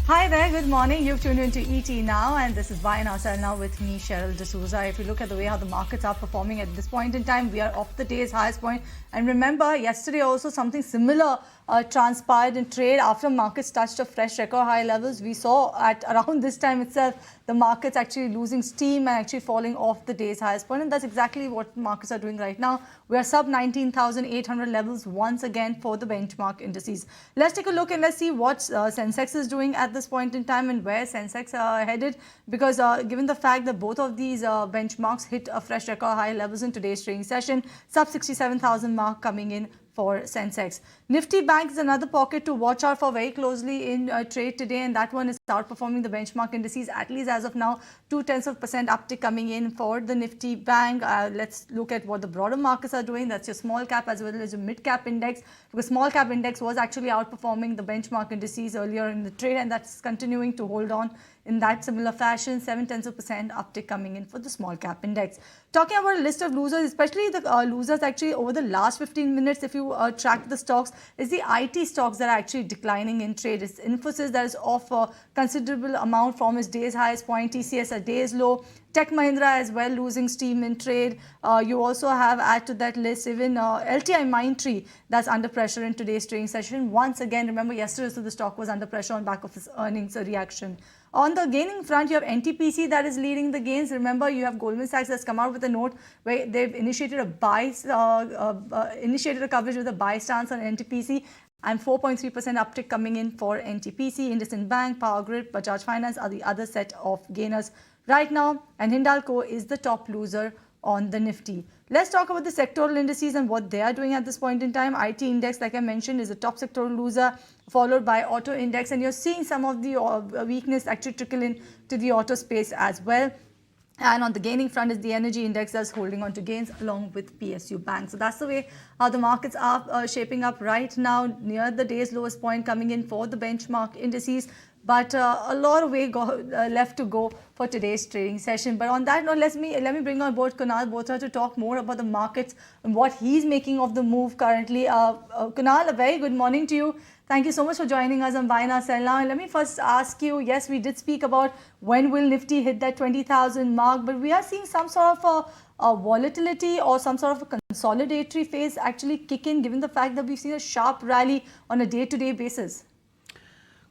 Hi there, good morning. You've tuned into ET Now, and this is Buy Now Sell Now with me, Cheryl D'Souza. If you look at the way how the markets are performing at this point in time, we are off the day's highest point. And remember, yesterday also something similar transpired in trade after markets touched a fresh record high levels. We saw at around this time itself the markets actually losing steam and actually falling off the day's highest point, and that's exactly what markets are doing right now. We are sub 19,800 levels once again for the benchmark indices. Let's take a look and let's see what Sensex is doing at this point in time and where Sensex are headed, because given the fact that both of these benchmarks hit a fresh record high levels in today's trading session, sub 67,000 mark coming in for Sensex. Nifty Bank is another pocket to watch out for very closely in trade today, and that one is outperforming the benchmark indices, at least as of now. 0.2% uptick coming in for the Nifty Bank. Let's look at what the broader markets are doing. That's your small cap as well as your mid cap index, because small cap index was actually outperforming the benchmark indices earlier in the trade, and that's continuing to hold on in that similar fashion. 0.7% uptick coming in for the small cap index. Talking about a list of losers, especially the losers actually over the last 15 minutes, if you track the stocks, is the IT stocks that are actually declining in trade. It's Infosys that is off a considerable amount from its day's highest point, TCS a day's low. Tech Mahindra as well losing steam in trade. You also have, add to that list, even LTI Mindtree that's under pressure in today's trading session. Once again, remember yesterday, so the stock was under pressure on back of its earnings reaction. On the gaining front, you have NTPC that is leading the gains. Remember, you have Goldman Sachs that's come out with a note where they've initiated a coverage with a buy stance on NTPC, and 4.3% uptick coming in for NTPC. IndusInd Bank, Power Grid, Bajaj Finance are the other set of gainers right now, and Hindalco is the top loser on the Nifty. Let's talk about the sectoral indices and what they are doing at this point in time. IT index, like I mentioned, is the top sectoral loser, followed by auto index, and you're seeing some of the weakness actually trickle in to the auto space as well. And on the gaining front is the energy index that's holding on to gains along with PSU Bank. So that's the way how the markets are shaping up right now, near the day's lowest point coming in for the benchmark indices. But a lot of way left to go for today's trading session. But on that note, let me bring on board Kunal Butra to talk more about the markets and what he's making of the move currently. Kunal, a very good morning to you. Thank you so much for joining us on Buy Now Sell Now. And let me first ask you, yes, we did speak about when will Nifty hit that 20,000 mark, but we are seeing some sort of a volatility or some sort of a consolidatory phase actually kick in, given the fact that we've seen a sharp rally on a day-to-day basis.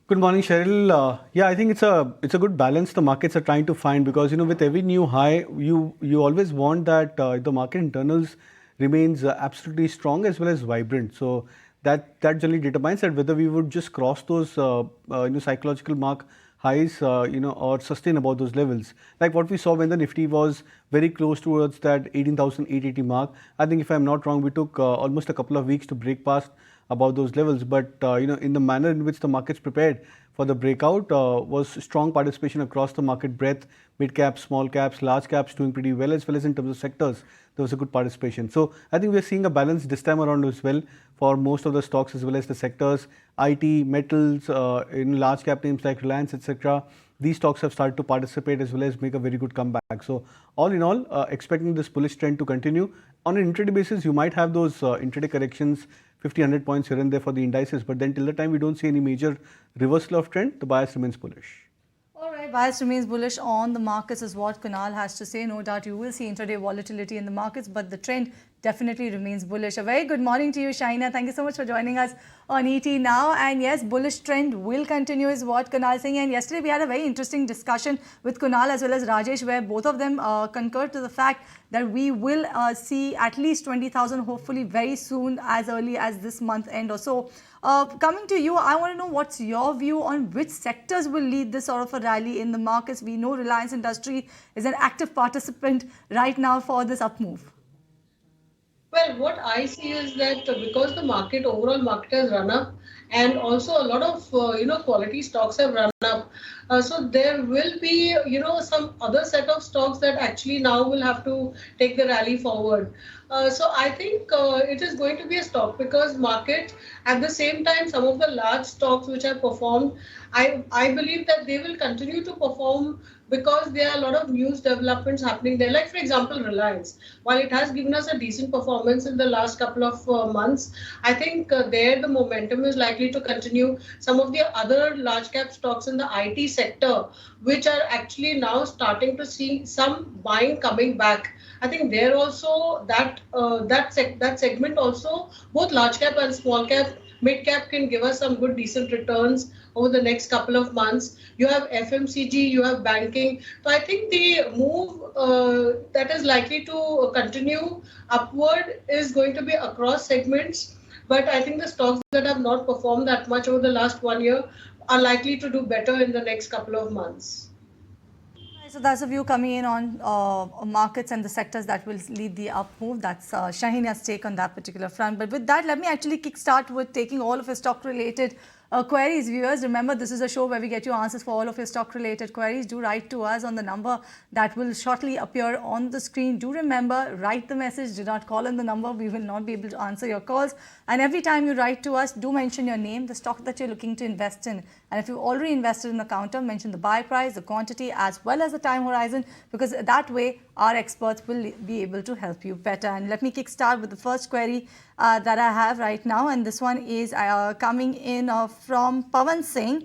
Good morning, Cheryl. Yeah, I think it's a good balance the markets are trying to find, because with every new high, you always want that the market internals remains absolutely strong as well as vibrant. So that generally determines that whether we would just cross those psychological mark highs or sustain about those levels, like what we saw when the Nifty was very close towards that 18,880 mark. I think if I'm not wrong, we took almost a couple of weeks to break past about those levels, but in the manner in which the markets prepared for the breakout was strong participation across the market breadth, mid caps, small caps, large caps doing pretty well, as well as in terms of sectors there was a good participation. So I think we're seeing a balance this time around as well for most of the stocks as well as the sectors. IT, metals, in large cap names like Reliance, etc. These stocks have started to participate as well as make a very good comeback. So all in all, expecting this bullish trend to continue. On an intraday basis, you might have those intraday corrections, 50, 100 points here and there for the indices, but then till the time we don't see any major reversal of trend, the bias remains bullish. All right, bias remains bullish on the markets is what Kunal has to say. No doubt you will see intraday volatility in the markets, but the trend definitely remains bullish. A very good morning to you, Shaina. Thank you so much for joining us on ET Now. And yes, bullish trend will continue is what Kunal is saying. And yesterday we had a very interesting discussion with Kunal as well as Rajesh, where both of them concurred to the fact that we will see at least 20,000 hopefully very soon, as early as this month end or so. Coming to you, I want to know what's your view on which sectors will lead this sort of a rally in the markets. We know Reliance Industry is an active participant right now for this up move. Well, what I see is that because the overall market has run up, and also a lot of quality stocks have run up, so there will be some other set of stocks that actually now will have to take the rally forward. So I think it is going to be a stock because market, at the same time, some of the large stocks which have performed, I believe that they will continue to perform because there are a lot of news developments happening there. Like, for example, Reliance, while it has given us a decent performance in the last couple of months, I think there the momentum is likely to continue. Some of the other large cap stocks in the IT sector, which are actually now starting to see some buying coming back. I think there also that segment also, both large cap and small cap, mid cap, can give us some good decent returns over the next couple of months. You have FMCG, you have banking. So I think the move that is likely to continue upward is going to be across segments. But I think the stocks that have not performed that much over the last 1 year are likely to do better in the next couple of months. Right, so that's a view coming in on markets and the sectors that will lead the up move. That's Shahina's take on that particular front. But with that, let me actually kickstart with taking all of your stock-related queries. Viewers, remember, this is a show where we get you answers for all of your stock-related queries. Do write to us on the number that will shortly appear on the screen. Do remember, write the message. Do not call in the number. We will not be able to answer your calls. And every time you write to us, do mention your name, the stock that you're looking to invest in. And if you've already invested in the counter, mention the buy price, the quantity, as well as the time horizon, because that way our experts will be able to help you better. And let me kickstart with the first query that I have right now. And this one is coming in from Pawan Singh.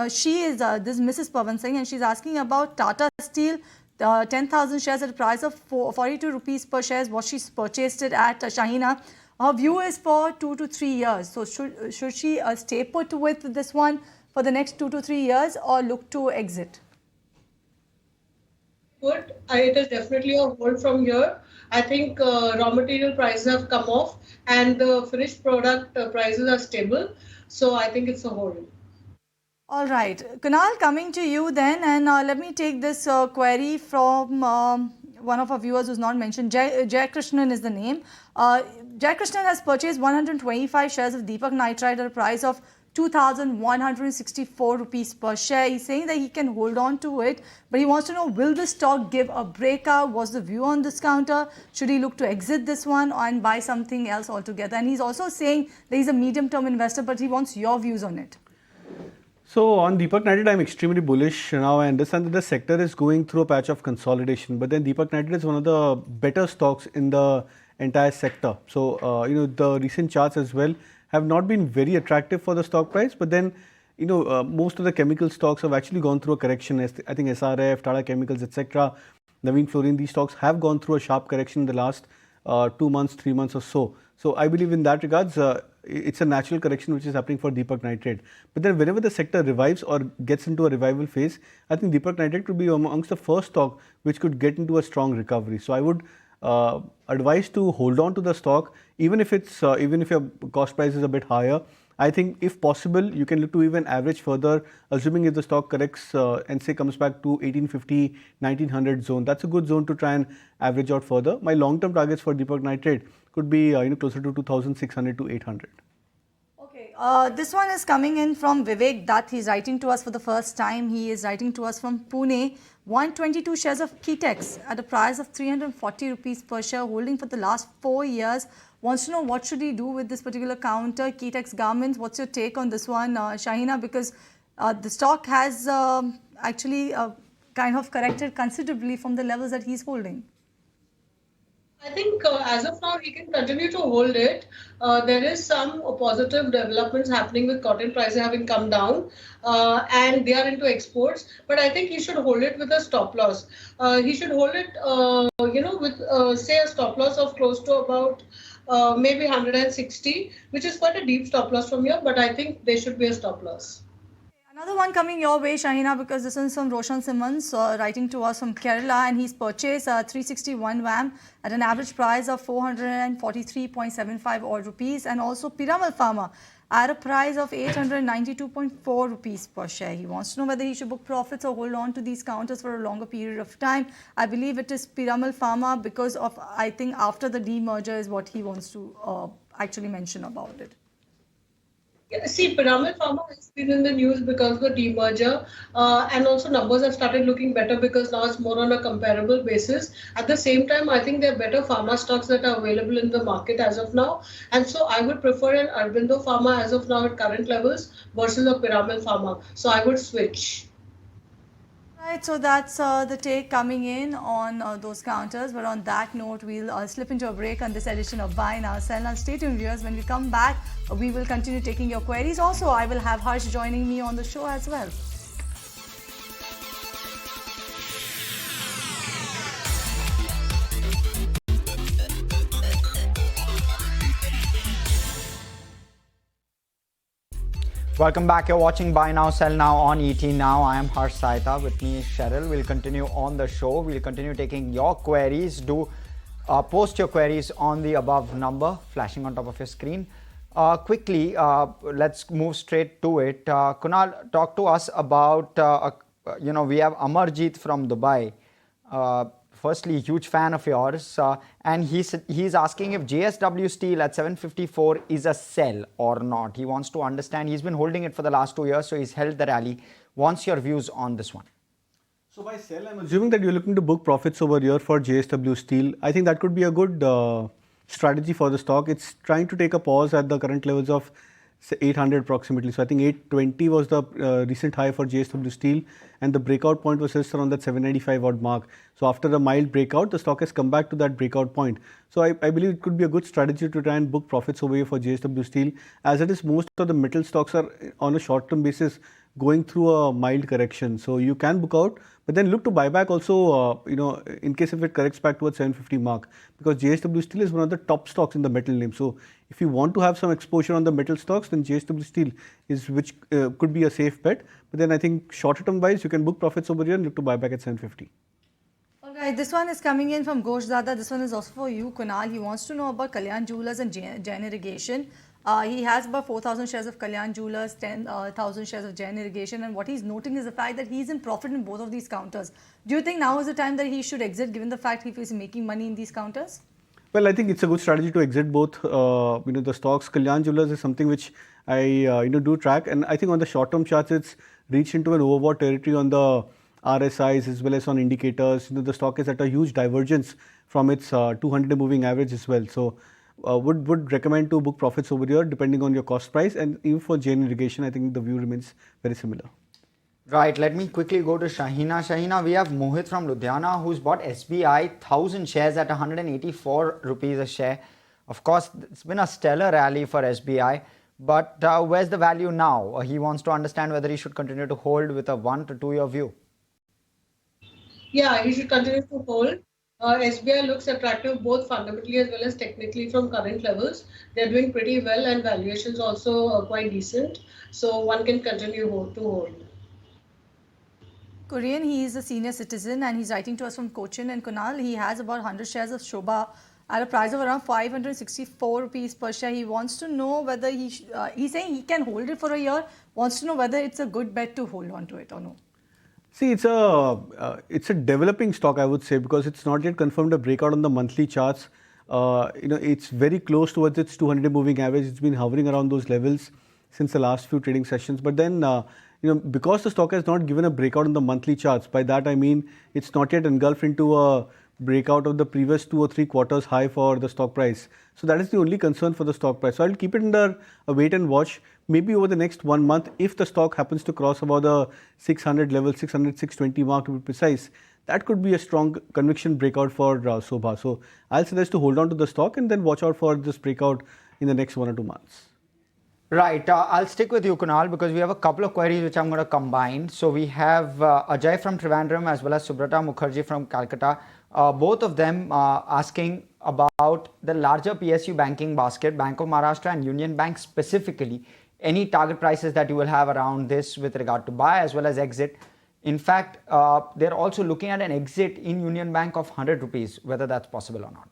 She is this Mrs. Pawan Singh, and she's asking about Tata Steel. 10,000 shares at a price of 42 rupees per share is what she's purchased it at, Shahina. Her view is for 2 to 3 years. So should she stay put with this one for the next 2 to 3 years or look to exit? Good. It is definitely a hold from here. I think raw material prices have come off and the finished product prices are stable. So I think it's a hold. All right. Kunal, coming to you then, and let me take this query from one of our viewers who's not mentioned. Jay Krishnan is the name. Jay Krishnan has purchased 125 shares of Deepak Nitrite at a price of 2,164 rupees per share. He's saying that he can hold on to it, but he wants to know, will the stock give a breakout? What's the view on this counter? Should he look to exit this one and buy something else altogether? And he's also saying that he's a medium-term investor, but he wants your views on it. So on Deepak Nitrite, I'm extremely bullish now. I understand that the sector is going through a patch of consolidation, but then Deepak Nitrite is one of the better stocks in the entire sector. So the recent charts as well have not been very attractive for the stock price, but then most of the chemical stocks have actually gone through a correction. I think SRF, Tata Chemicals, etc., Navin Fluorine, these stocks have gone through a sharp correction in the last 2 months, 3 months or so. So I believe in that regards, it's a natural correction which is happening for Deepak Nitrite. But then whenever the sector revives or gets into a revival phase, I think Deepak Nitrite could be amongst the first stock which could get into a strong recovery. So I would advise to hold on to the stock, even if your cost price is a bit higher. I think if possible, you can look to even average further, assuming if the stock corrects and say comes back to 1850, 1900 zone. That's a good zone to try and average out further. My long-term targets for Deepak Nitrite could be closer to 2600 to 800. Okay, this one is coming in from Vivek Dutt. He's writing to us for the first time. He is writing to us from Pune. 122 shares of Kitex at a price of 340 rupees per share, holding for the last 4 years. Wants to know what should he do with this particular counter, Kitex Garments. What's your take on this one, Shahina? Because the stock has actually kind of corrected considerably from the levels that he's holding. I think as of now, he can continue to hold it. There is some positive developments happening with cotton prices having come down and they are into exports. But I think he should hold it with a stop loss. He should hold it, with say a stop loss of close to about maybe 160, which is quite a deep stop loss from here. But I think there should be a stop loss. Another one coming your way, Shahina, because this is from Roshan Simmons writing to us from Kerala, and he's purchased 361 VAM at an average price of 443.75 odd rupees, and also Piramal Pharma at a price of 892.4 rupees per share. He wants to know whether he should book profits or hold on to these counters for a longer period of time. I believe it is Piramal Pharma because of, I think, after the demerger is what he wants to actually mention about it. Yeah, see, Piramal Pharma has been in the news because of the demerger, and also numbers have started looking better because now it's more on a comparable basis. At the same time, I think there are better pharma stocks that are available in the market as of now, and so I would prefer an Aurobindo Pharma as of now at current levels versus a Piramal Pharma. So I would switch. Right, so that's the take coming in on those counters. But on that note, we'll slip into a break on this edition of Buy Now, Sell Now. Stay tuned, viewers. When we come back, we will continue taking your queries. Also, I will have Harsh joining me on the show as well. Welcome back. You're watching Buy Now, Sell Now on ET Now. I am Harsh Saita. With me is Cheryl. We'll continue on the show. We'll continue taking your queries. Do post your queries on the above number flashing on top of your screen. Quickly, let's move straight to it. Kunal, talk to us about, we have Amarjeet from Dubai. Firstly, huge fan of yours, and he's asking if JSW Steel at 754 is a sell or not. He wants to understand. He's been holding it for the last 2 years, so he's held the rally. Wants your views on this one. So by sell, I'm assuming that you're looking to book profits over here for JSW Steel. I think that could be a good strategy for the stock. It's trying to take a pause at the current levels of 800 approximately. So I think 820 was the recent high for JSW Steel, and the breakout point was just around that 795 odd mark. So after a mild breakout, the stock has come back to that breakout point. So I believe it could be a good strategy to try and book profits over here for JSW Steel, as it is most of the metal stocks are on a short-term basis going through a mild correction. So you can book out, but then look to buy back also, in case if it corrects back towards 750 mark, because JSW Steel is one of the top stocks in the metal name. So if you want to have some exposure on the metal stocks, then JSW Steel is which could be a safe bet. But then I think shorter term wise, you can book profits over here and look to buy back at 750. Alright, this one is coming in from Ghosh Dada. This one is also for you, Kunal. He wants to know about Kalyan Jewellers and Jain Irrigation. He has about 4,000 shares of Kalyan Jewellers, 10,000 shares of Jain Irrigation, and what he's noting is the fact that he's in profit in both of these counters. Do you think now is the time that he should exit, given the fact he is making money in these counters? Well, I think it's a good strategy to exit both. The stocks. Kalyan Jewellers is something which I do track, and I think on the short-term charts, it's reached into an overbought territory on the RSIs as well as on indicators. The stock is at a huge divergence from its 200-day moving average as well. So would recommend to book profits over here depending on your cost price, and even for Jain Irrigation, I think the view remains very similar. Right, let me quickly go to Shahina. Shahina, we have Mohit from Ludhiana who's bought SBI 1,000 shares at 184 rupees a share. Of course, it's been a stellar rally for SBI, but where's the value now? He wants to understand whether he should continue to hold with a 1 to 2 year view. Yeah, he should continue to hold. SBI looks attractive both fundamentally as well as technically from current levels. They're doing pretty well and valuations also quite decent. So one can continue to hold. Korean, he is a senior citizen and he's writing to us from Cochin. And Kunal, he has about 100 shares of Shobha at a price of around 564 rupees per share. He wants to know whether he's saying he can hold it for a year, wants to know whether it's a good bet to hold on to it or no. See, it's a developing stock, I would say, because it's not yet confirmed a breakout on the monthly charts. It's very close towards its 200-day moving average. It's been hovering around those levels since the last few trading sessions. But then, because the stock has not given a breakout on the monthly charts, by that I mean it's not yet engulfed into a breakout of the previous 2 or 3 quarters high for the stock price. So that is the only concern for the stock price. So I'll keep it under a wait and watch. Maybe over the next 1 month, if the stock happens to cross about the 600 level, 600, 620 mark to be precise, that could be a strong conviction breakout for Sobha. So I'll suggest to hold on to the stock and then watch out for this breakout in the next 1 or 2 months. Right, I'll stick with you, Kunal, because we have a couple of queries which I'm going to combine. So we have Ajay from Trivandrum as well as Subrata Mukherjee from Calcutta. Both of them asking about the larger PSU banking basket, Bank of Maharashtra and Union Bank specifically. Any target prices that you will have around this with regard to buy as well as exit. In fact, they're also looking at an exit in Union Bank of 100 rupees, whether that's possible or not.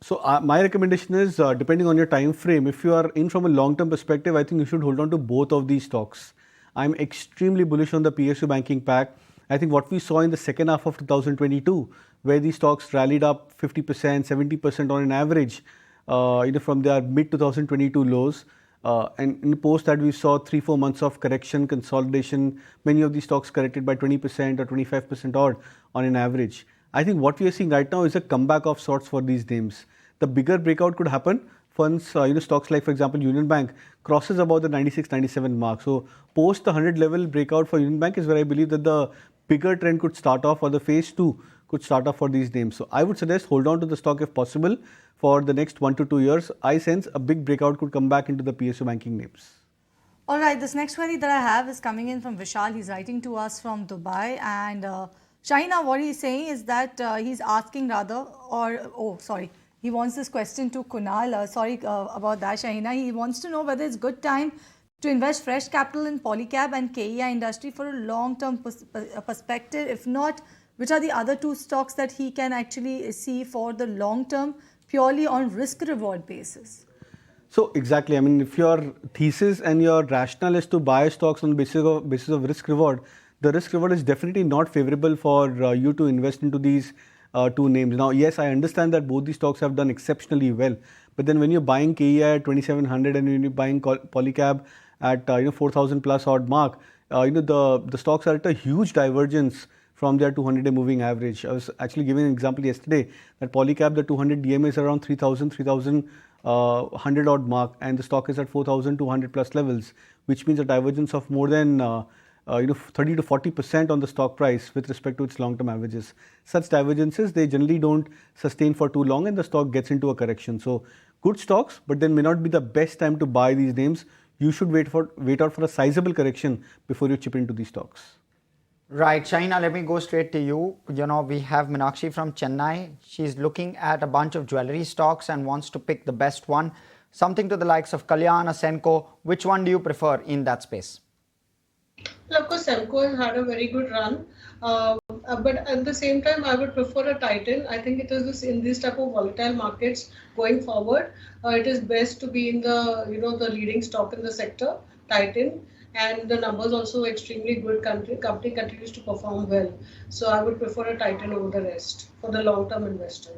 So my recommendation is, depending on your time frame, if you are in from a long-term perspective, I think you should hold on to both of these stocks. I'm extremely bullish on the PSU banking pack. I think what we saw in the second half of 2022, where these stocks rallied up 50%, 70% on an average, from their mid-2022 lows. And in the post that we saw 3-4 months of correction, consolidation, many of these stocks corrected by 20% or 25% odd on an average. I think what we are seeing right now is a comeback of sorts for these names. The bigger breakout could happen once stocks like, for example, Union Bank crosses about the 96, 97 mark. So post the 100 level breakout for Union Bank is where I believe that the bigger trend could start off, or the phase two could start off for these names. So I would suggest hold on to the stock if possible for the next 1 to 2 years. I sense a big breakout could come back into the PSU banking names. All right, this next query that I have is coming in from Vishal. He's writing to us from Dubai. And Shahina, what he's saying is that he's asking rather, he wants this question to Kunal. About that, Shahina. He wants to know whether it's good time to invest fresh capital in Polycab and KEI industry for a long-term perspective. If not, which are the other two stocks that he can actually see for the long term, purely on risk-reward basis? So exactly, I mean, if your thesis and your rationale is to buy stocks on the basis of risk reward, the risk reward is definitely not favorable for you to invest into these two names. Now, yes, I understand that both these stocks have done exceptionally well, but then when you're buying KEI at 2,700 and when you're buying Polycab at 4,000 plus odd mark, the stocks are at a huge divergence from their 200-day moving average. I was actually giving an example yesterday that Polycab, the 200 DMA is around 3,100 odd mark, and the stock is at 4,200 plus levels, which means a divergence of more than 30 to 40% on the stock price with respect to its long-term averages. Such divergences, they generally don't sustain for too long, and the stock gets into a correction. So good stocks, but then may not be the best time to buy these names. You should wait out for a sizable correction before you chip into these stocks. Right, Shahina, let me go straight to you. We have Meenakshi from Chennai. She's looking at a bunch of jewelry stocks and wants to pick the best one. Something to the likes of Kalyan, Senco. Which one do you prefer in that space? Well, of course, Semco has had a very good run, but at the same time, I would prefer a Titan. I think it is in these type of volatile markets going forward. It is best to be in the the leading stock in the sector, Titan. And the numbers also extremely good. Company continues to perform well. So I would prefer a Titan over the rest for the long-term investor.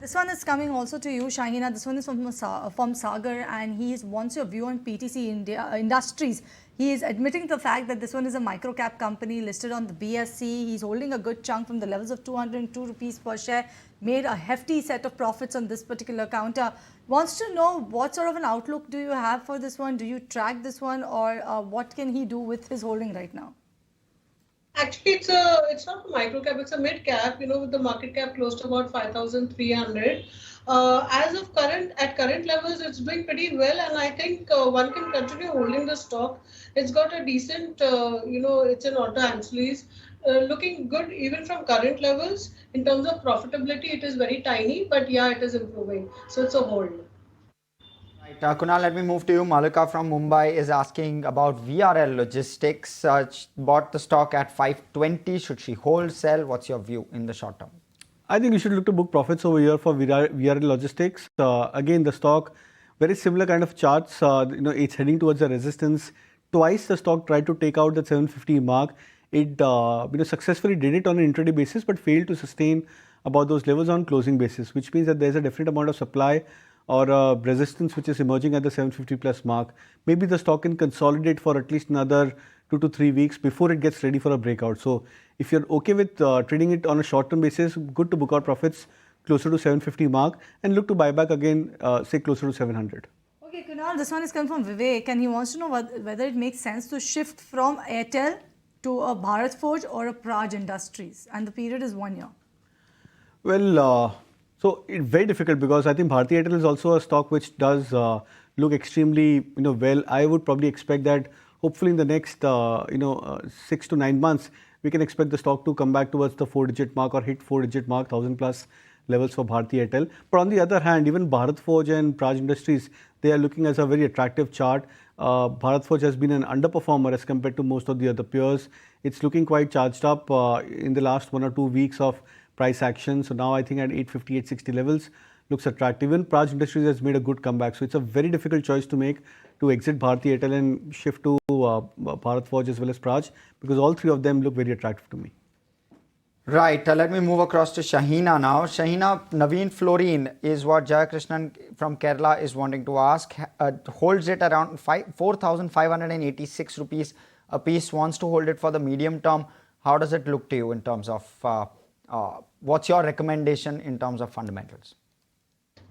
This one is coming also to you, Shahina. This one is from Sagar, and he wants your view on PTC Industries. He is admitting the fact that this one is a micro-cap company listed on the BSE. He's holding a good chunk from the levels of 202 rupees per share, made a hefty set of profits on this particular counter. Wants to know what sort of an outlook do you have for this one? Do you track this one, or what can he do with his holding right now? Actually, it's not a micro cap, it's a mid cap, with the market cap close to about 5,300. As of current levels, it's doing pretty well, and I think one can continue holding the stock. It's got a decent, it's an auto ancillaries, looking good even from current levels. In terms of profitability, it is very tiny, but yeah, it is improving. So it's a hold. Right, Kunal, let me move to you. Malika from Mumbai is asking about VRL Logistics. Bought the stock at 520. Should she hold, sell? What's your view in the short term? I think you should look to book profits over here for VRL Logistics. Again, the stock, very similar kind of charts. It's heading towards a resistance. Twice the stock tried to take out the 750 mark. It successfully did it on an intraday basis, but failed to sustain about those levels on closing basis, which means that there's a definite amount of supply or resistance which is emerging at the 750 plus mark. Maybe the stock can consolidate for at least another 2 to 3 weeks before it gets ready for a breakout. So if you're okay with trading it on a short-term basis, good to book out profits closer to 750 mark and look to buy back again, say closer to 700. Okay, Kunal, this one is coming from Vivek, and he wants to know whether it makes sense to shift from Airtel to a Bharat Forge or a Praj Industries, and the period is 1 year. Well, so it's very difficult because I think Bharti Airtel is also a stock which does look extremely well. I would probably expect that hopefully in the next 6 to 9 months we can expect the stock to come back towards the 4-digit mark or hit 4-digit mark, 1,000 plus levels for Bharti Airtel. But on the other hand, even Bharat Forge and Praj Industries, they are looking as a very attractive chart. Bharat Forge has been an underperformer as compared to most of the other peers. It's looking quite charged up in the last 1 or 2 weeks of price action. So now I think at 850, 860 levels looks attractive. Even Praj Industries has made a good comeback. So it's a very difficult choice to make to exit Bharti Airtel and shift to Bharat Forge as well as Praj, because all three of them look very attractive to me. Right, let me move across to Shahina now. Shahina, Naveen Fluorine is what Jayakrishnan from Kerala is wanting to ask. Holds it around 4,586 rupees a piece, wants to hold it for the medium term. How does it look to you in terms of, what's your recommendation in terms of fundamentals?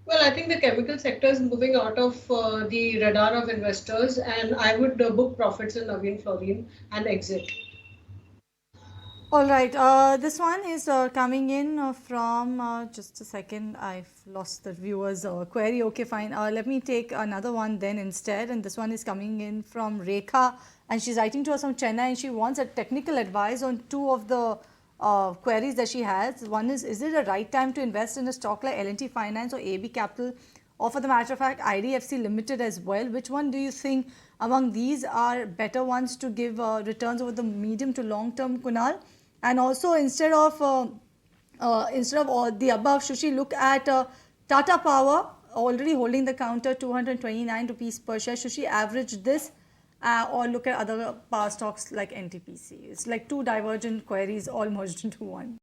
Well, I think the chemical sector is moving out of the radar of investors, and I would book profits in Naveen Fluorine and exit. All right, this one is coming in from just a second. I've lost the viewer's query. Okay, fine. Let me take another one then instead. And this one is coming in from Rekha, and she's writing to us from Chennai, and she wants a technical advice on two of the queries that she has. One is it a right time to invest in a stock like L&T Finance or AB Capital, or for the matter of fact, IDFC Limited as well? Which one do you think among these are better ones to give returns over the medium to long term, Kunal? And also, instead of all the above, should she look at Tata Power already holding the counter 229 rupees per share? Should she average this or look at other power stocks like NTPC? It's like two divergent queries all merged into one.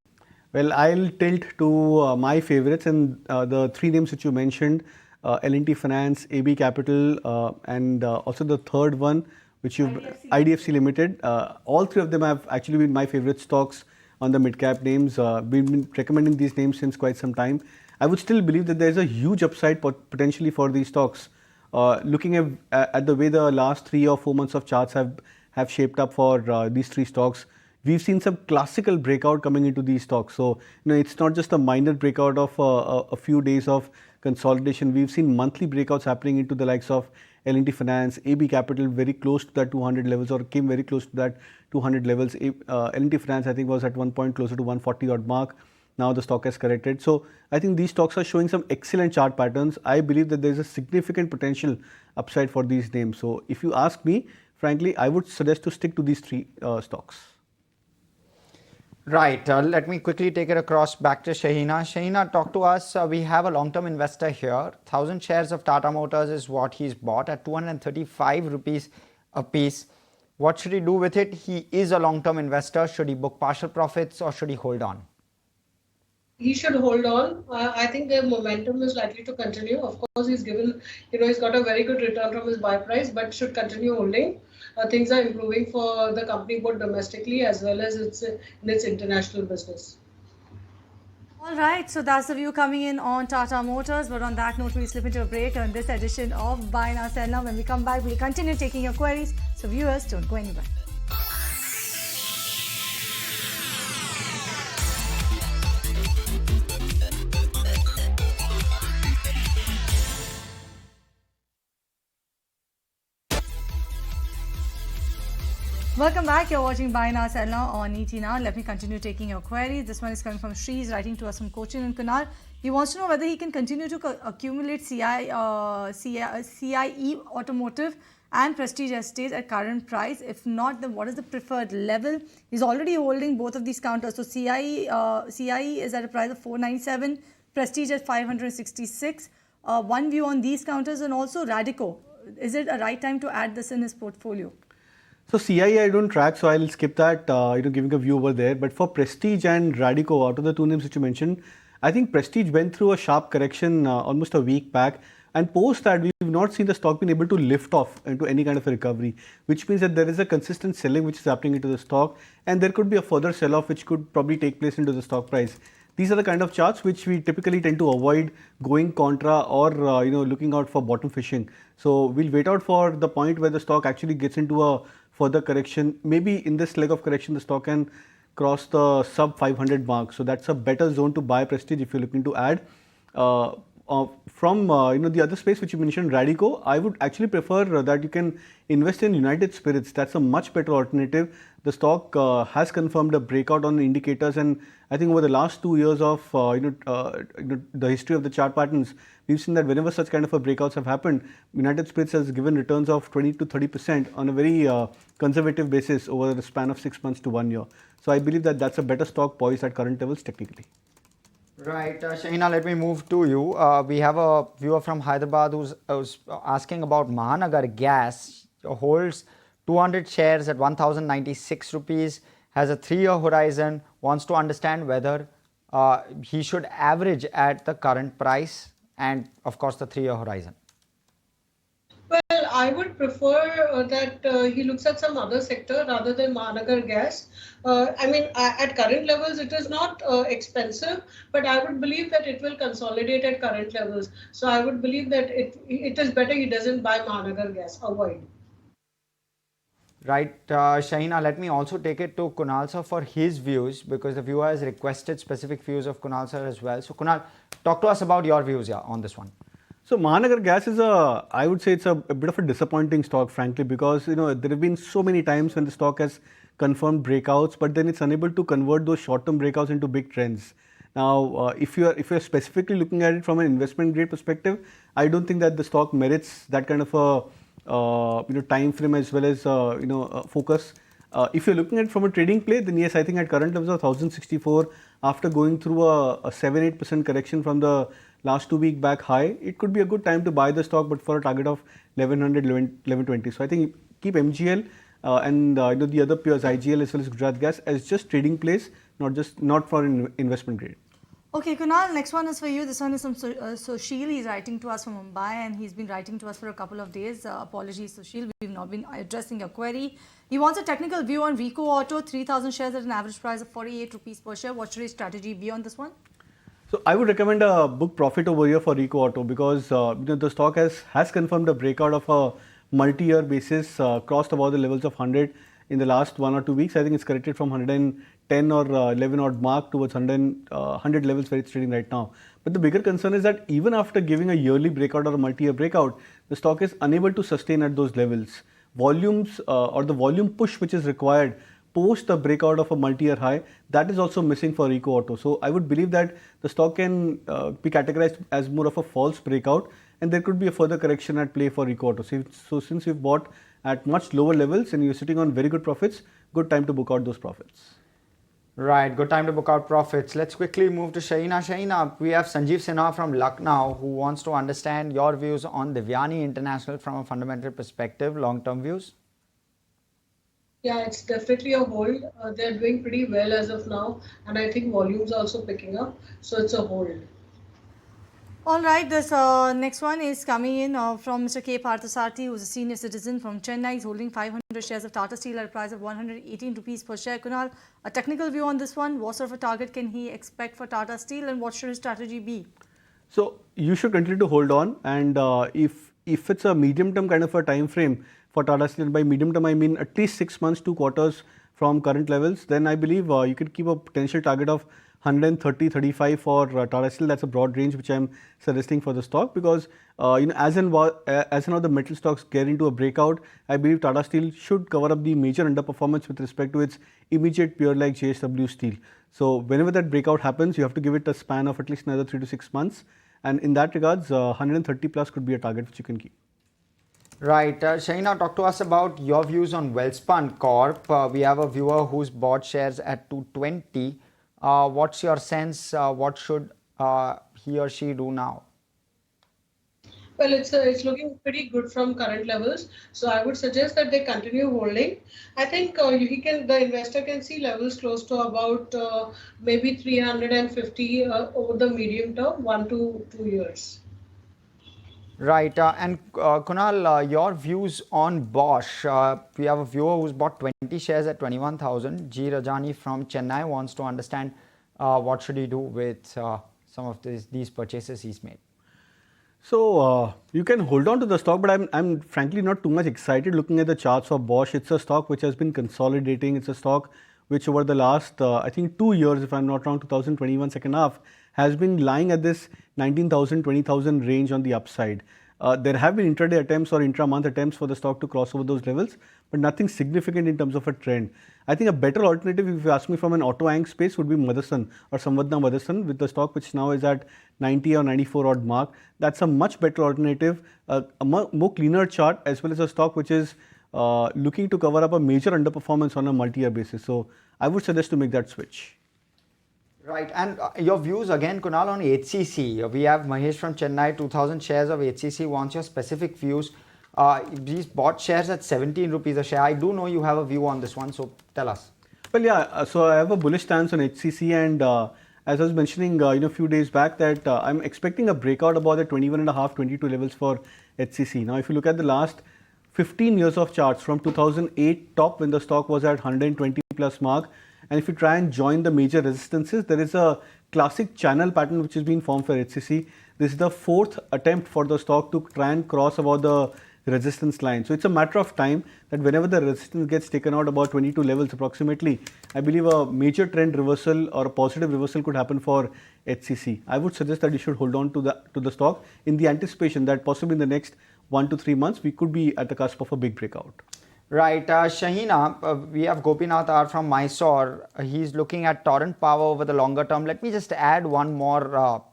Well, I'll tilt to my favorites, and the three names which you mentioned, L&T Finance, AB Capital, and also the third one, which you've IDFC Limited. All three of them have actually been my favorite stocks on the mid-cap names. We've been recommending these names since quite some time. I would still believe that there's a huge upside potentially for these stocks. Looking at the way the last 3 or 4 months of charts have shaped up for these three stocks, we've seen some classical breakout coming into these stocks. So, it's not just a minor breakout of a few days of consolidation. We've seen monthly breakouts happening into the likes of L&T Finance, AB Capital very close to that 200 levels, or came very close to that 200 levels. L&T Finance, I think, was at one point closer to 140 odd mark. Now the stock has corrected. So I think these stocks are showing some excellent chart patterns. I believe that there is a significant potential upside for these names. So if you ask me, frankly, I would suggest to stick to these three stocks. Right. Let me quickly take it across back to Shahina. Shahina, talk to us. We have a long-term investor here. 1,000 shares of Tata Motors is what he's bought at 235 rupees a piece. What should he do with it? He is a long-term investor. Should he book partial profits or should he hold on? He should hold on. I think the momentum is likely to continue. Of course, he's got a very good return from his buy price, but should continue holding. Things are improving for the company both domestically as well as in its international business. All right, so that's the view coming in on Tata Motors. But on that note, we slip into a break on this edition of Buy Now Sell Now. When we come back, we'll continue taking your queries. So viewers, don't go anywhere. Welcome back. You're watching Buy Now Sell Now on ET Now. Let me continue taking your queries. This one is coming from Shri. He's writing to us from Cochin and Kunal. He wants to know whether he can continue to accumulate CIE Automotive and Prestige Estates at current price. If not, then what is the preferred level? He's already holding both of these counters. So CIE is at a price of 497, Prestige at 566. One view on these counters, and also Radico. Is it a right time to add this in his portfolio? So CIE I don't track, so I'll skip that, giving a view over there. But for Prestige and Radico, out of the two names which you mentioned, I think Prestige went through a sharp correction almost a week back. And post that, we've not seen the stock being able to lift off into any kind of a recovery, which means that there is a consistent selling which is happening into the stock, and there could be a further sell-off which could probably take place into the stock price. These are the kind of charts which we typically tend to avoid going contra or looking out for bottom fishing. So we'll wait out for the point where the stock actually gets into a further correction. Maybe in this leg of correction, the stock can cross the sub 500 mark. So that's a better zone to buy Prestige if you're looking to add. From the other space which you mentioned, Radico, I would actually prefer that you can invest in United Spirits. That's a much better alternative. The stock has confirmed a breakout on the indicators, and I think over the last 2 years of the history of the chart patterns, we've seen that whenever such kind of a breakouts have happened, United Spirits has given returns of 20 to 30% on a very conservative basis over the span of 6 months to 1 year. So I believe that that's a better stock poised at current levels technically. Right, Shahina, let me move to you. We have a viewer from Hyderabad who's asking about Mahanagar Gas. Holds 200 shares at 1,096 rupees, has a 3-year horizon, wants to understand whether he should average at the current price and, of course, the 3-year horizon. Well, I would prefer that he looks at some other sector rather than Mahanagar Gas. At current levels, it is not expensive, but I would believe that it will consolidate at current levels. So I would believe that it is better he doesn't buy Mahanagar Gas, avoid. Right, Shahina, let me also take it to Kunal sir for his views because the viewer has requested specific views of Kunal sir as well. So Kunal, talk to us about your views on this one. So Mahanagar Gas is I would say it's a bit of a disappointing stock, frankly, because there have been so many times when the stock has confirmed breakouts, but then it's unable to convert those short-term breakouts into big trends. Now, if you're specifically looking at it from an investment grade perspective, I don't think that the stock merits that kind of a time frame as well as focus. If you're looking at it from a trading play, then yes, I think at current levels of 1064, after going through a 7-8% correction from the last 2 week back high, it could be a good time to buy the stock, but for a target of 1100, 1120. So I think keep MGL and the other peers, IGL as well as Gujarat Gas, as just trading plays, not for investment grade. Okay, Kunal, next one is for you. This one is from Soshil. He's writing to us from Mumbai and he's been writing to us for a couple of days. Apologies, Soshil, we've not been addressing your query. He wants a technical view on Rico Auto, 3,000 shares at an average price of 48 rupees per share. What should his strategy be on this one? So I would recommend a book profit over here for Rico Auto because the stock has confirmed a breakout of a multi-year basis, crossed about the levels of 100 in the last 1 or 2 weeks. I think it's corrected from 110 or 11 odd mark towards 100 levels where it's trading right now. But the bigger concern is that even after giving a yearly breakout or a multi-year breakout, the stock is unable to sustain at those levels. Volumes or the volume push which is required post the breakout of a multi-year high, that is also missing for Rico Auto. So I would believe that the stock can be categorized as more of a false breakout and there could be a further correction at play for Rico Auto. So since you've bought at much lower levels and you're sitting on very good profits, good time to book out those profits. Right, good time to book out profits. Let's quickly move to Shahina. Shahina, we have Sanjeev Sinha from Lucknow who wants to understand your views on Devyani International from a fundamental perspective, long-term views. Yeah, it's definitely a hold. They're doing pretty well as of now, and I think volumes are also picking up, so it's a hold. All right, this next one is coming in from Mr. K. Parthasarthi, who's a senior citizen from Chennai. He's holding 500 shares of Tata Steel at a price of 118 rupees per share. Kunal, a technical view on this one. What sort of a target can he expect for Tata Steel and what should his strategy be? So you should continue to hold on, and if it's a medium term kind of a time frame for Tata Steel, by medium term I mean at least 6 months, 2 quarters from current levels, then I believe you could keep a potential target of 130-35 for Tata Steel. That's a broad range which I'm suggesting for the stock because as and how the metal stocks get into a breakout, I believe Tata Steel should cover up the major underperformance with respect to its immediate peer like JSW Steel. So whenever that breakout happens, you have to give it a span of at least another 3 to 6 months, and in that regards, 130 plus could be a target which you can keep. Right, Shahina, talk to us about your views on Welspun Corp. We have a viewer who's bought shares at 220. What's your sense? What should he or she do now? Well, it's looking pretty good from current levels, so I would suggest that they continue holding. I think the investor can see levels close to about maybe 350 over the medium term, 1 to 2 years. Right, and Kunal, your views on Bosch. We have a viewer who's bought 20 shares at 21,000. G. Rajani from Chennai wants to understand what should he do with some of these purchases he's made. So you can hold on to the stock, but I'm frankly not too much excited looking at the charts for Bosch. It's a stock which has been consolidating. It's a stock which over the last I think 2 years, if I'm not wrong, 2021 second half, has been lying at this 19,000, 20,000 range on the upside. There have been intraday attempts or intra-month attempts for the stock to cross over those levels, but nothing significant in terms of a trend. I think a better alternative, if you ask me from an auto anch space, would be Motherson or Samvardhana Motherson, with the stock which now is at 90 or 94 odd mark. That's a much better alternative, a more cleaner chart, as well as a stock which is looking to cover up a major underperformance on a multi-year basis. So I would suggest to make that switch. Right, and your views again, Kunal, on HCC. We have Mahesh from Chennai, 2,000 shares of HCC, wants your specific views. These bought shares at 17 rupees a share. I do know you have a view on this one, so tell us. Well, yeah, so I have a bullish stance on HCC, and as I was mentioning a few days back that I'm expecting a breakout about the 21.5, 22 levels for HCC. Now, if you look at the last 15 years of charts from 2008 top when the stock was at 120 plus mark, and if you try and join the major resistances, there is a classic channel pattern which is being formed for HCC. This is the 4th attempt for the stock to try and cross about the resistance line. So it's a matter of time that whenever the resistance gets taken out about 22 levels approximately, I believe a major trend reversal or a positive reversal could happen for HCC. I would suggest that you should hold on to the stock in the anticipation that possibly in the next 1 to 3 months we could be at the cusp of a big breakout. Right, Shahina, we have Gopinath R from Mysore. He's looking at Torrent Power over the longer term. Let me just add one more,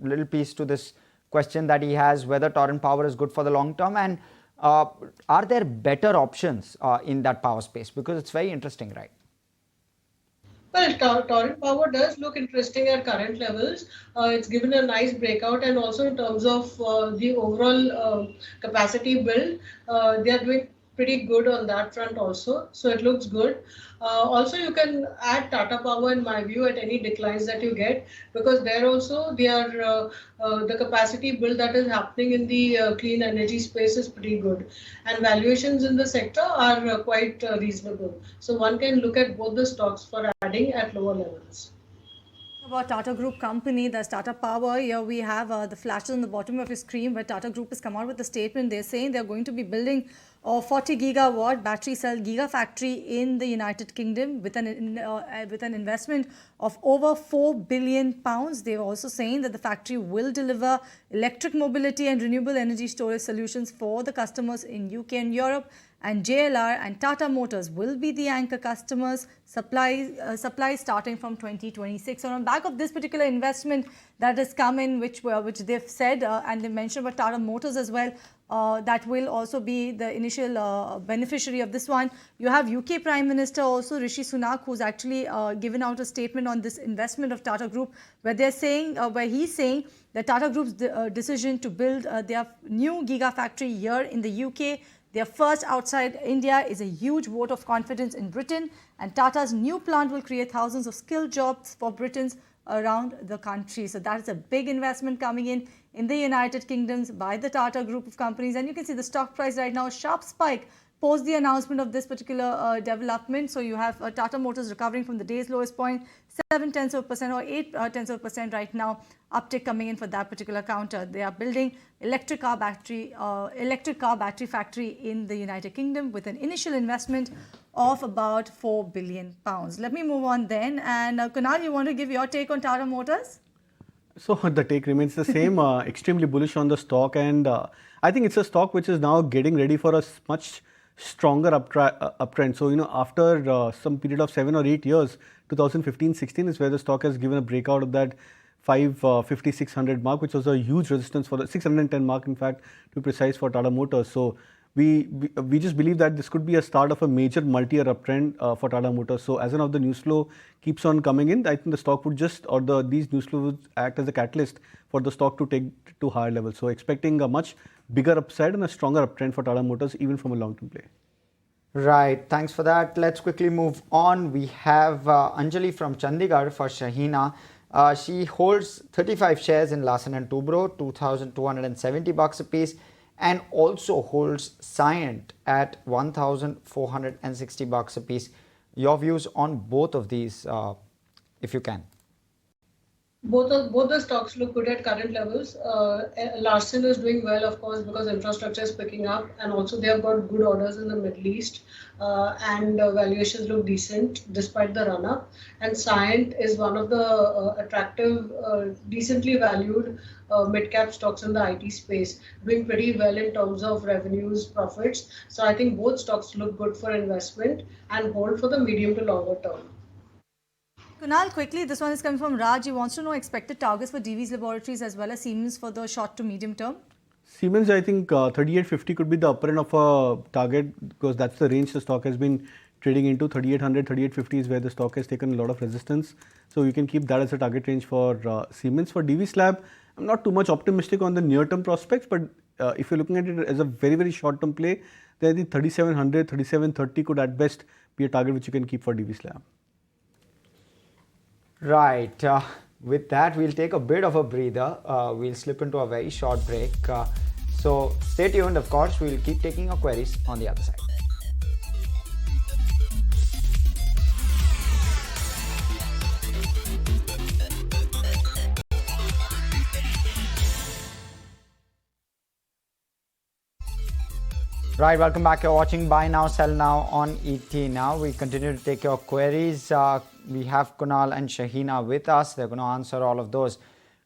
little piece to this question that he has, whether Torrent Power is good for the long term, and are there better options in that power space? Because it's very interesting, right? Well, Torrent Power does look interesting at current levels. It's given a nice breakout, and also in terms of the overall capacity build, they are doing pretty good on that front also. So it looks good. Also, you can add Tata Power in my view at any declines that you get, because there also the capacity build that is happening in the clean energy space is pretty good, and valuations in the sector are quite reasonable. So one can look at both the stocks for adding at lower levels. About Tata Group company, there's Tata Power. Here we have the flashes on the bottom of your screen where Tata Group has come out with a statement. They're saying they're going to be building a 40 gigawatt battery cell gigafactory in the United Kingdom with an investment of over £4 billion. They're also saying that the factory will deliver electric mobility and renewable energy storage solutions for the customers in UK and Europe. And JLR and Tata Motors will be the anchor customers, supply starting from 2026. So on back of this particular investment that has come in, which they've said, and they mentioned about Tata Motors as well, that will also be the initial beneficiary of this one. You have UK Prime Minister also, Rishi Sunak, who's actually given out a statement on this investment of Tata Group, where he's saying that Tata Group's decision to build their new gigafactory here in the UK, their first outside India, is a huge vote of confidence in Britain, and Tata's new plant will create thousands of skilled jobs for Britons around the country. So that is a big investment coming in the United Kingdom by the Tata Group of companies. And you can see the stock price right now, a sharp spike post the announcement of this particular development. So you have Tata Motors recovering from the day's lowest point, 0.7% or 0.8% right now, uptick coming in for that particular counter. They are building electric car battery factory in the United Kingdom with an initial investment of about £4 billion. Let me move on then. And Kunal, you want to give your take on Tata Motors? So the take remains the same, extremely bullish on the stock, and I think it's a stock which is now getting ready for a much stronger uptrend. So, after some period of 7 or 8 years, 2015-16 is where the stock has given a breakout of that 550, 600 mark, which was a huge resistance for the 610 mark, in fact, to be precise, for Tata Motors. So we just believe that this could be a start of a major multi-year uptrend for Tata Motors. So as of the news flow keeps on coming in, I think the stock would these news flows would act as a catalyst for the stock to take to higher levels. So expecting a much bigger upside and a stronger uptrend for Tata Motors, even from a long-term play. Right, thanks for that. Let's quickly move on. We have Anjali from Chandigarh for Shahina. She holds 35 shares in Larsen & Toubro, $2,270 a piece, and also holds Cyient at $1,460 a piece. Your views on both of these, if you can. Both the stocks look good at current levels. Larsen is doing well, of course, because infrastructure is picking up, and also they have got good orders in the Middle East, and valuations look decent despite the run-up. And Cyient is one of the attractive, decently valued mid-cap stocks in the IT space, doing pretty well in terms of revenues, profits. So I think both stocks look good for investment and hold for the medium to longer term. Kunal, quickly, this one is coming from Raj. He wants to know expected targets for Divi's Laboratories as well as Siemens for the short to medium term. Siemens, I think 3850 could be the upper end of a target, because that's the range the stock has been trading into. 3800, 3850 is where the stock has taken a lot of resistance. So you can keep that as a target range for Siemens. For Divi's Lab, I'm not too much optimistic on the near-term prospects, but if you're looking at it as a very, very short-term play, then the 3700, 3730 could at best be a target which you can keep for Divi's Lab. Right. With that, we'll take a bit of a breather. We'll slip into a very short break. So stay tuned, of course. We'll keep taking your queries on the other side. Right, welcome back. You're watching Buy Now, Sell Now on ET Now. We continue to take your queries. We have Kunal and Shahina with us. They're going to answer all of those.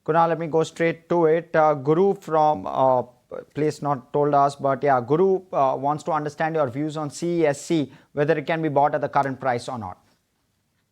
Kunal, let me go straight to it. Guru from place not told us, but yeah, Guru wants to understand your views on CESC, whether it can be bought at the current price or not.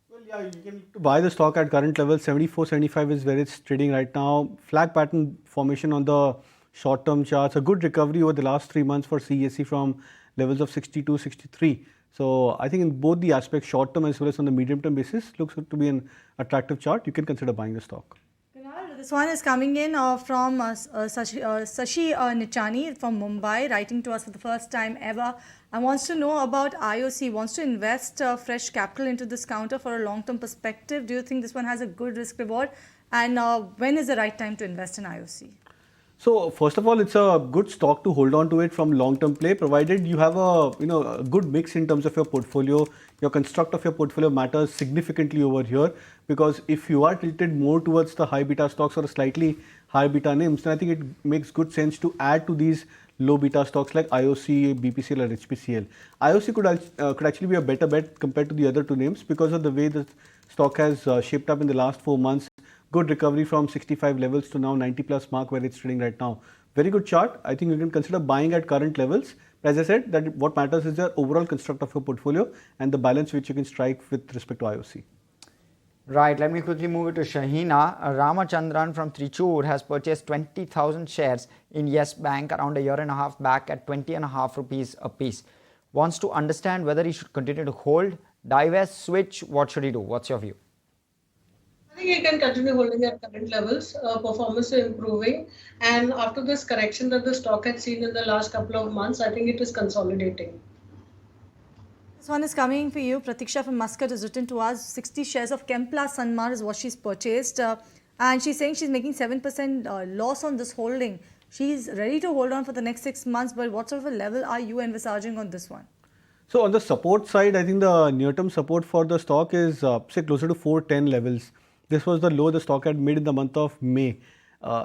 Well, yeah, you can buy the stock at current level. 74, 75 is where it's trading right now. Flag pattern formation on the short-term charts. A good recovery over the last 3 months for CESC from levels of 62, 63. So I think in both the aspects, short-term as well as on the medium-term basis, looks to be an attractive chart. You can consider buying the stock. Kunal, this one is coming in from Sashi Nichani from Mumbai, writing to us for the first time ever, and wants to know about IOC, wants to invest fresh capital into this counter for a long-term perspective. Do you think this one has a good risk-reward? And when is the right time to invest in IOC? So first of all, it's a good stock to hold on to it from long-term play, provided you have a a good mix in terms of your portfolio. Your construct of your portfolio matters significantly over here, because if you are tilted more towards the high beta stocks or slightly high beta names, then I think it makes good sense to add to these low beta stocks like IOC, BPCL, or HPCL. IOC could actually be a better bet compared to the other two names because of the way the stock has shaped up in the last 4 months. Good recovery from 65 levels to now 90 plus mark where it's trading right now. Very good chart. I think you can consider buying at current levels. As I said, that what matters is the overall construct of your portfolio and the balance which you can strike with respect to IOC. Right, let me quickly move it to Shahina. Ramachandran from Trichur has purchased 20,000 shares in Yes Bank around a year and a half back at 20.5 rupees a piece. Wants to understand whether he should continue to hold, divest, switch. What should he do? What's your view? I think you can continue holding at current levels. Performance is improving, and after this correction that the stock had seen in the last couple of months, I think it is consolidating. This one is coming for you. Pratiksha from Muscat has written to us 60 shares of Kempla Sanmar is what she's purchased. And she's saying she's making 7% loss on this holding. She's ready to hold on for the next 6 months, but what sort of a level are you envisaging on this one? So on the support side, I think the near-term support for the stock is say closer to 410 levels. This was the low the stock had made in the month of May.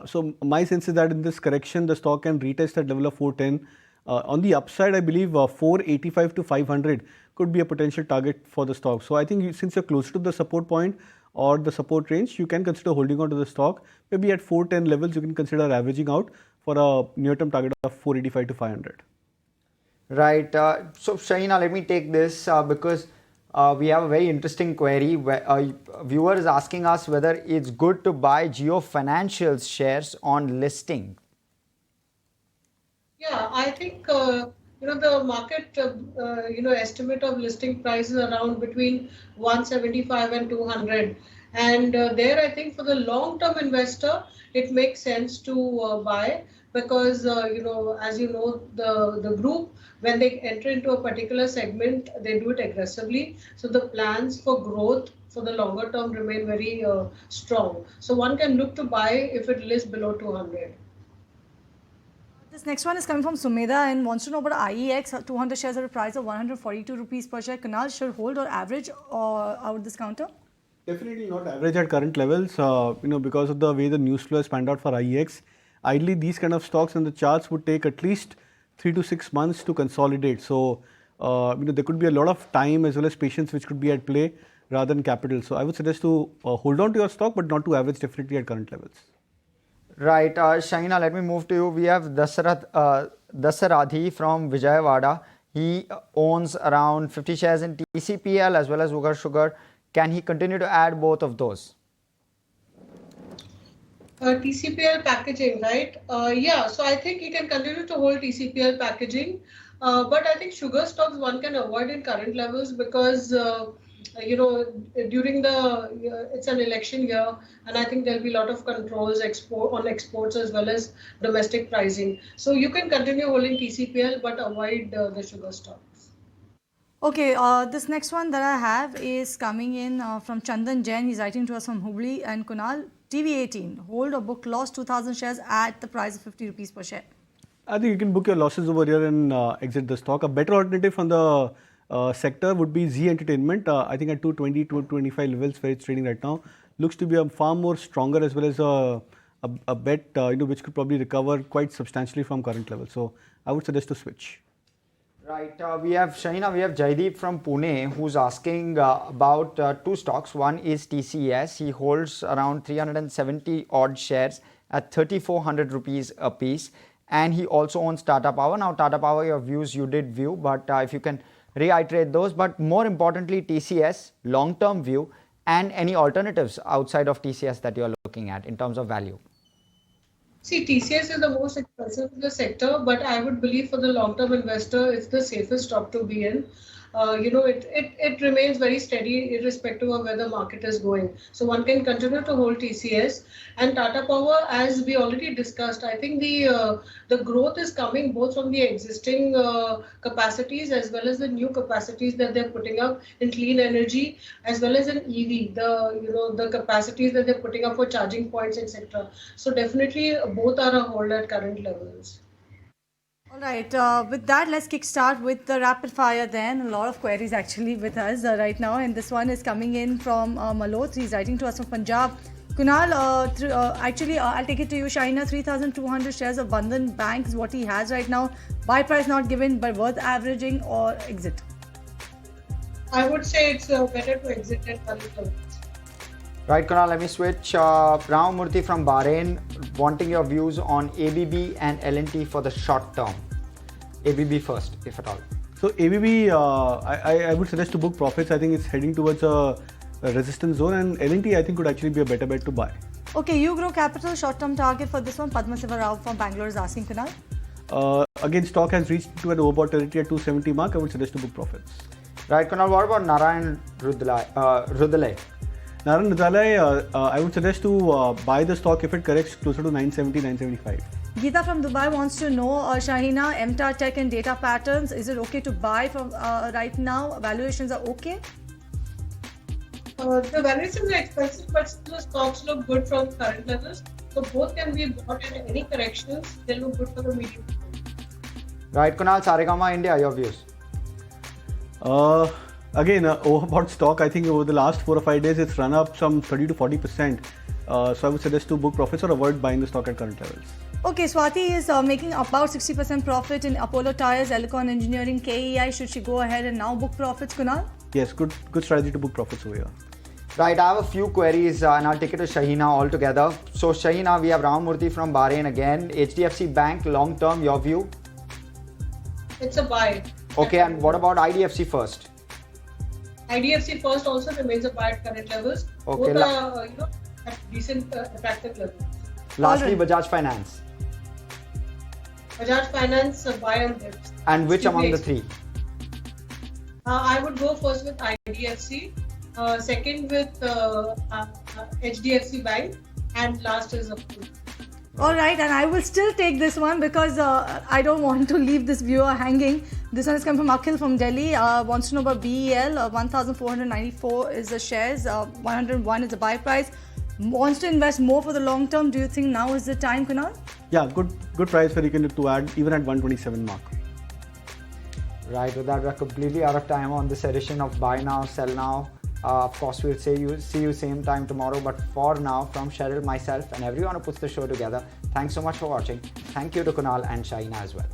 So my sense is that in this correction, the stock can retest that level of 410. On the upside, I believe 485 to 500 could be a potential target for the stock. So I think since you're closer to the support point or the support range, you can consider holding on to the stock. Maybe at 410 levels, you can consider averaging out for a near-term target of 485 to 500. Right. So Shahina, let me take this because we have a very interesting query where a viewer is asking us whether it's good to buy Geo Financial's shares on listing. Yeah, I think the market estimate of listing prices around between 175 and 200, and there I think for the long-term investor it makes sense to buy because as you know the group, when they enter into a particular segment they do it aggressively, so the plans for growth for the longer term remain very strong. So one can look to buy if it lists below 200. This next one is coming from Sumedha and wants to know about IEX, 200 shares at a price of 142 rupees per share. Kunal, should hold or average out this counter? Definitely not average at current levels, because of the way the news flow has panned out for IEX. Ideally, these kind of stocks in the charts would take at least 3 to 6 months to consolidate. So, there could be a lot of time as well as patience which could be at play rather than capital. So, I would suggest to hold on to your stock, but not to average definitely at current levels. Right, Shahina, let me move to you. We have Dasaradhi from Vijayawada. He owns around 50 shares in TCPL as well as Ugar Sugar. Can he continue to add both of those? TCPL packaging, right? Yeah, so I think you can continue to hold TCPL packaging, but I think sugar stocks one can avoid in current levels because during it's an election year, and I think there'll be a lot of controls on exports as well as domestic pricing. So you can continue holding TCPL but avoid the sugar stocks. Okay, this next one that I have is coming in from Chandan Jain. He's writing to us from Hubli and Kunal. TV18, hold or book loss 2,000 shares at the price of 50 rupees per share. I think you can book your losses over here and exit the stock. A better alternative from the sector would be Z Entertainment. I think at 220, 225 levels where it's trading right now, looks to be a far more stronger as well as a bet which could probably recover quite substantially from current levels. So I would suggest to switch. Right, we have Shahina, we have Jaideep from Pune who's asking about two stocks. One is TCS. He holds around 370 odd shares at 3,400 rupees a piece, and he also owns Tata Power. Now, Tata Power, your views you did view, but if you can reiterate those. But more importantly, TCS long-term view and any alternatives outside of TCS that you are looking at in terms of value. See, TCS is the most expensive in the sector, but I would believe for the long-term investor, it's the safest stock to be in. It remains very steady irrespective of where the market is going. So one can continue to hold TCS and Tata Power, as we already discussed. I think the growth is coming both from the existing capacities as well as the new capacities that they're putting up in clean energy as well as in EV. The capacities that they're putting up for charging points, etc. So definitely both are a hold at current levels. All right, with that, let's kickstart with the rapid fire then. A lot of queries actually with us right now, and this one is coming in from Malot. He's writing to us from Punjab. Kunal, I'll take it to you, Shaina. 3,200 shares of Bandhan Bank is what he has right now. Buy price not given, but worth averaging or exit? I would say it's better to exit at current levels. Right, Kunal, let me switch. Ram Murthy from Bahrain wanting your views on ABB and L&T for the short term. ABB first, if at all. So ABB, I would suggest to book profits. I think it's heading towards a resistance zone, and L&T I think could actually be a better bet to buy. Okay, you grow capital short-term target for this one. Padma Siva Rao from Bangalore is asking, Kunal. Again, stock has reached to an overbought territory at 270 mark. I would suggest to book profits. Right, Kunal, what about Narayan Rudale? Narayan Rudale, I would suggest to buy the stock if it corrects closer to 970, 975. Geeta from Dubai wants to know, Shahina, MTAR Tech and Data Patterns, is it okay to buy from right now? Valuations are okay? The valuations are expensive, but still the stocks look good from current levels. So both can be bought at any corrections. They look good for the medium term. Right, Kunal, Saregama India, your views? Again, overbought stock. I think over the last 4 or 5 days, it's run up some 30 to 40%. So I would suggest to book profits or avoid buying the stock at current levels. Okay, Swati is making about 60% profit in Apollo Tyres, Elecon Engineering, KEI. Should she go ahead and now book profits, Kunal? Yes, good strategy to book profits over here. Right, I have a few queries and I'll take it to Shahina altogether. So Shahina, we have Ram Murthy from Bahrain again. HDFC Bank, long term, your view? It's a buy. Okay, and what about IDFC First? IDFC First also remains a buy at current levels. Okay, both are at decent, attractive levels. Lastly, Bajaj Finance. Bajaj Finance, a buy on dips. And which among the three? I would go first with IDFC, second with HDFC Bank, and last is Apollo. All right, and I will still take this one because I don't want to leave this viewer hanging. This one is coming from Akhil from Delhi. Wants to know about BEL. 1,494 is the shares. 101 is the buy price. Wants to invest more for the long term. Do you think now is the time, Kunal? Yeah, good price where you can look to add even at 127 mark. Right, with that, we're completely out of time on this edition of Buy Now, Sell Now. Of course, we'll see you same time tomorrow. But for now, from Cheryl, myself, and everyone who puts the show together, thanks so much for watching. Thank you to Kunal and Shaina as well.